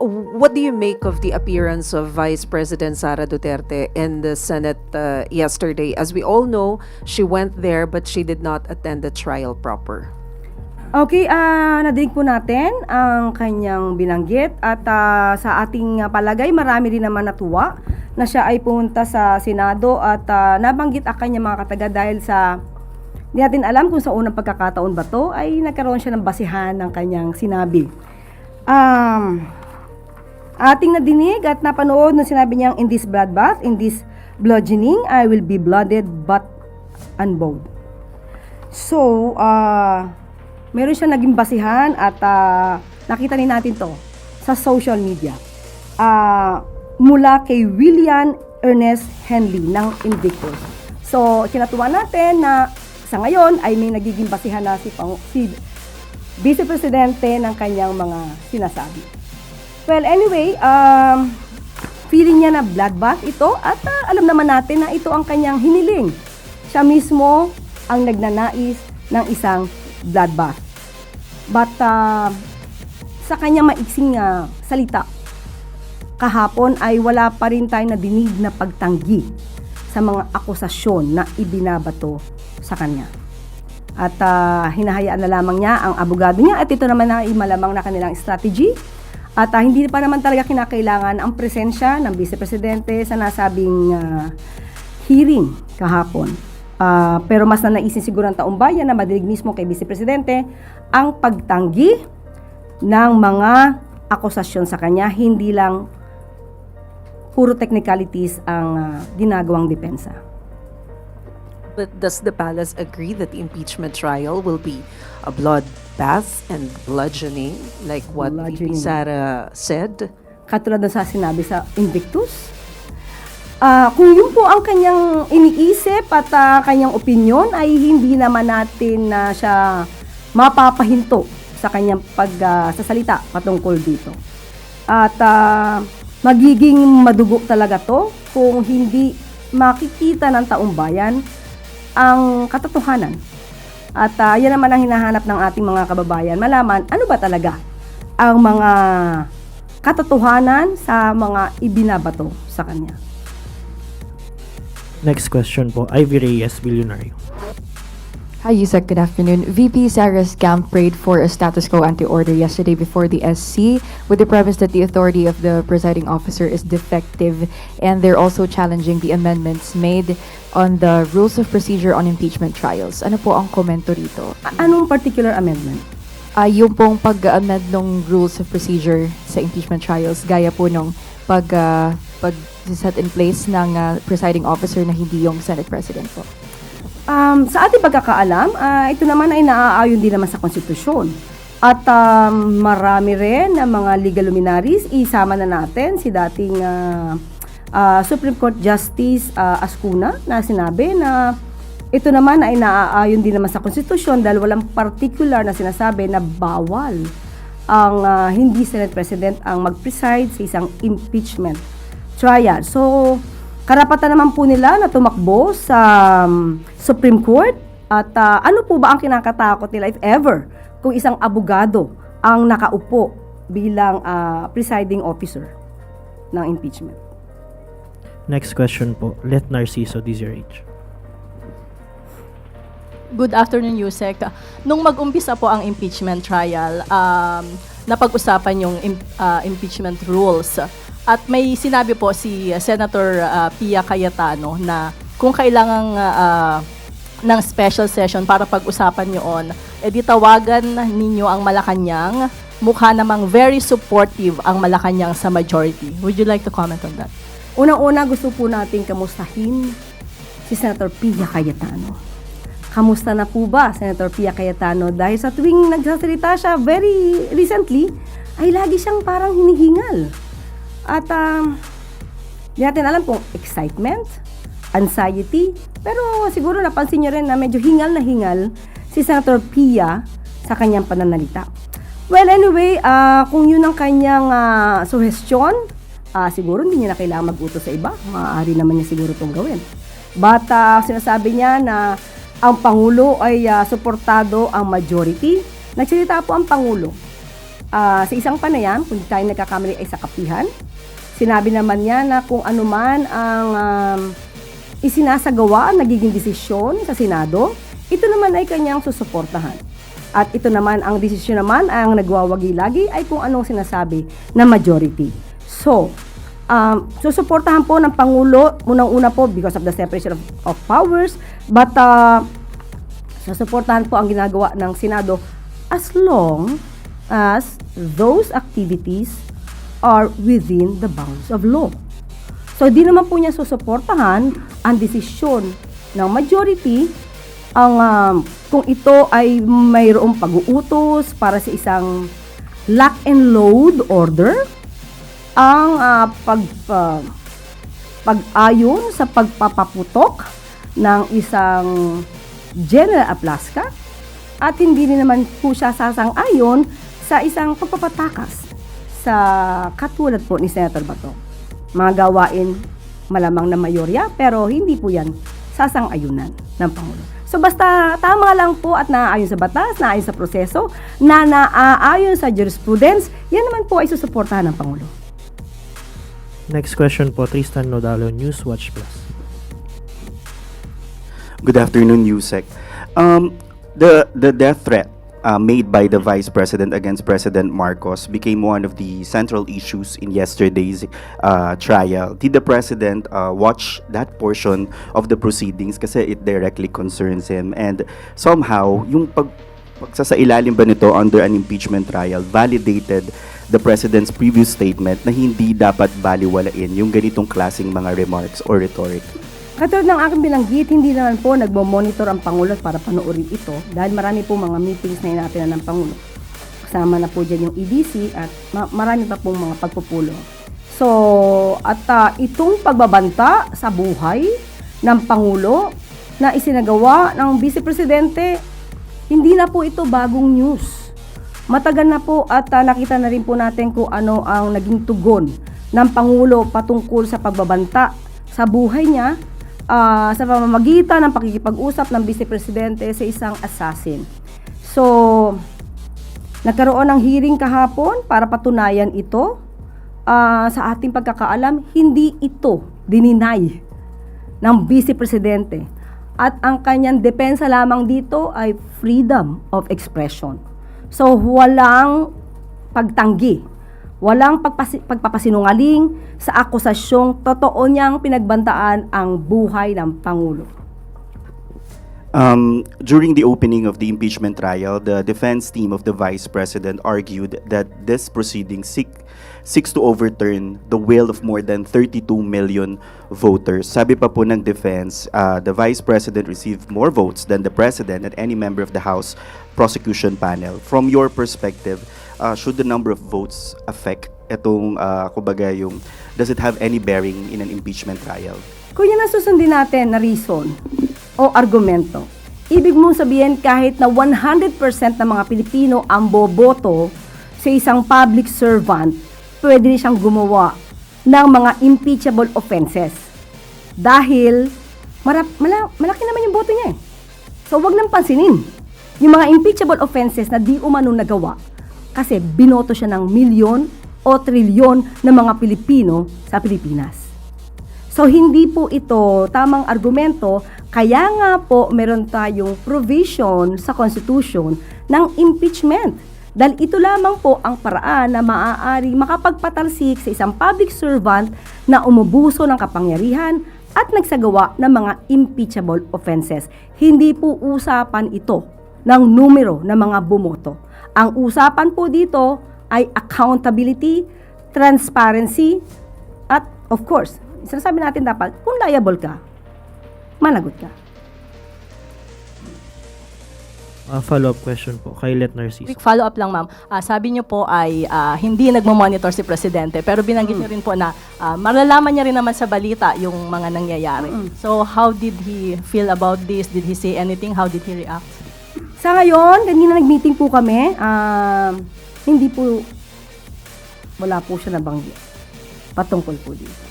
What do you make of the appearance of Vice President Sara Duterte in the Senate yesterday? As we all know, she went there but she did not attend the trial proper. Okay, nadinig po natin ang kanyang binanggit at sa ating palagay marami rin naman natuwa na siya ay pumunta sa Senado at nabanggit ang kanyang mga kataga dahil sa hindi natin alam kung sa unang pagkakataon ba to ay nagkaroon siya ng basihan ng kanyang sinabi. Ating nadinig at napanood na sinabi niyang in this bloodbath, in this bludgeoning, I will be blooded but unbowed. So, meron siya naging basihan at nakita rin natin to sa social media. Mula kay William Ernest Henley ng Invictus. So, kinatuwa natin na sa ngayon ay may nagiging basihan na si Vice Presidente ng kanyang mga sinasabi. Well, anyway, feeling niya na bloodbath ito at alam naman natin na ito ang kanyang hiniling. Siya mismo ang nagnanais ng isang bloodbath. But sa kanyang maiksing salita, kahapon ay wala pa rin tayo nadinig na pagtanggi sa mga akusasyon na ibinabato sa kanya. At hinahayaan na lamang niya ang abogado niya at ito naman ay malamang na kanilang strategy. At hindi pa naman talaga kinakailangan ang presensya ng Vice Presidente sa nasabing hearing kahapon. Pero mas nanaisin siguro ang taong bayan na madinig mismo kay Vice Presidente ang pagtanggi ng mga akusasyon sa kanya, hindi lang puro technicalities ang ginagawang depensa. But does the palace agree that the impeachment trial will be a bloodbath and bludgeoning like what VP Sara said? Katulad na sa sinabi sa Invictus, kung yun po ang kanyang iniisip at kanyang opinion ay hindi naman natin na siya mapapahinto sa kanyang pagsasalita patungkol dito. At magiging madugo talaga to kung hindi makikita ng taong bayan ang katotohanan. At yan naman ang hinahanap ng ating mga kababayan, malaman ano ba talaga ang mga katotohanan sa mga ibinabato sa kanya. Next question po, Ivy Reyes, Billionario. Hi, Yusek. Good afternoon. VP Sara's camp prayed for a status quo anti-order yesterday before the SC with the premise that the authority of the presiding officer is defective, and they're also challenging the amendments made on the rules of procedure on impeachment trials. Ano po ang komento rito? Anong particular amendment? Yung pong pag-amend ng rules of procedure sa impeachment trials, gaya po nung pag-set in place ng presiding officer na hindi yung Senate President po. Sa ating pagkakaalam, ito naman ay naaayon din naman sa konstitusyon. At marami rin na mga legal luminaries, isama na natin si dating Supreme Court Justice Ascuna na sinabi na ito naman ay naaayon din naman sa konstitusyon dahil walang particular na sinasabi na bawal ang hindi Senate President ang mag-preside sa isang impeachment trial. So, karapatan naman po nila na tumakbo sa Supreme Court at ano po ba ang kinakatakot nila if ever kung isang abogado ang nakaupo bilang presiding officer ng impeachment. Next question po, Let Narciso, DZRH. Good afternoon, Yusek. Nung mag-umpisa po ang impeachment trial, napag-usapan yung impeachment rules. At may sinabi po si Senator Pia Cayetano na kung kailangan ng special session para pag-usapan yun, edi tawagan ninyo ang Malacanang. Mukha namang very supportive ang Malacanang sa majority. Would you like to comment on that? Unang-una gusto po nating kamustahin si Senator Pia Cayetano. Kamusta na po ba, Senator Pia Cayetano? Dahil sa tuwing nagsasalita siya very recently, ay lagi siyang parang hinihingal. At di natin alam kung excitement, anxiety, pero siguro napansin niyo rin na medyo hingal na hingal si Senator Pia sa kanyang pananalita. Well, anyway, kung yun ang kanyang suggestion, siguro hindi niya na kailangan mag-utos sa iba. Maaari naman niya siguro itong gawin. But sinasabi niya na ang Pangulo ay suportado ang majority. Nagsalita po ang Pangulo Sa isang panayam, kung di tayo nagkakamali ay sa kapihan, sinabi naman niya na kung ano man ang isinasagawa, nagiging desisyon sa Senado, ito naman ay kanyang susuportahan. At ito naman, ang desisyon naman, ang nagwawagi lagi ay kung anong sinasabi ng majority. So, susuportahan po ng Pangulo, unang-una po because of the separation of powers, but susuportahan po ang ginagawa ng Senado as long as those activities are within the bounds of law. So, di naman po niya susuportahan ang desisyon ng majority kung ito ay mayroong pag-uutos para sa isang lock and load order, ang pag-ayon sa pagpapaputok ng isang General Aplaska, at hindi din naman po siya sasang-ayon sa isang pagpapatakas sa katulad po ni Senator Bato. Mga gawain malamang na mayorya, pero hindi po yan sasang-ayunan ng Pangulo. So basta tama lang po at naaayon sa batas, naaayon sa proseso, na naaayon sa jurisprudence, yan naman po ay susuportahan ng Pangulo. Next question po, Tristan Nodalo, Newswatch Plus. Good afternoon, Yusek. The death threat made by the Vice President against President Marcos became one of the central issues in yesterday's trial. Did the President watch that portion of the proceedings kasi it directly concerns him? And somehow, yung pagsasailalim ba nito under an impeachment trial validated the President's previous statement na hindi dapat baliwalain yung ganitong klaseng mga remarks or rhetoric? Katulad ng aking binanggit, hindi naman po nagmo-monitor ang Pangulo para panoorin ito dahil marami po mga meetings na inatin ng Pangulo. Kasama na po dyan yung EDC at marami pa pong mga pagpupulong. So, at itong pagbabanta sa buhay ng Pangulo na isinagawa ng Vice Presidente, hindi na po ito bagong news. Matagal na po at nakita na rin po natin kung ano ang naging tugon ng Pangulo patungkol sa pagbabanta sa buhay niya sa pamamagitan ng pakikipag-usap ng Vice Presidente sa isang assassin. So, nagkaroon ng hearing kahapon para patunayan ito. Sa ating pagkakaalam, hindi ito dininay ng Vice Presidente. At ang kanyang depensa lamang dito ay freedom of expression. So, walang pagtanggi, walang pagpapasinungaling sa akusasyong totoo niyang pinagbantaan ang buhay ng Pangulo. During the opening of the impeachment trial, the defense team of the Vice President argued that this proceeding seeks to overturn the will of more than 32 million voters. Sabi pa po ng defense, the Vice President received more votes than the President and any member of the House prosecution panel. From your perspective, should the number of votes affect itong, kumbaga yung, does it have any bearing in an impeachment trial? Kung yan ang susundin natin na reason o argumento, ibig mong sabihin kahit na 100% ng mga Pilipino ang boboto sa isang public servant, pwede rin siyang gumawa ng mga impeachable offenses. Dahil malaki naman yung boto niya eh. So wag nang pansinin yung mga impeachable offenses na di umano nagawa kasi binoto siya ng milyon o trilyon ng mga Pilipino sa Pilipinas. So, hindi po ito tamang argumento, kaya nga po meron tayong provision sa Constitution ng impeachment. Dahil ito lamang po ang paraan na maaari makapagpatalsik sa isang public servant na umubuso ng kapangyarihan at nagsagawa ng mga impeachable offenses. Hindi po usapan ito ng numero ng mga bumoto. Ang usapan po dito ay accountability, transparency, at of course, sinasabi natin dapat, kung liable ka, managot ka. Follow-up question po kay Let Narciso. Quick follow-up lang, ma'am. Sabi niyo po ay hindi nagmo-monitor si Presidente, pero binanggit niyo rin po na malalaman niya rin naman sa balita yung mga nangyayari. So, how did he feel about this? Did he say anything? How did he react? Sa ngayon, kanina nag-meeting po kami, hindi po, wala po siya nabanggit patungkol po dito.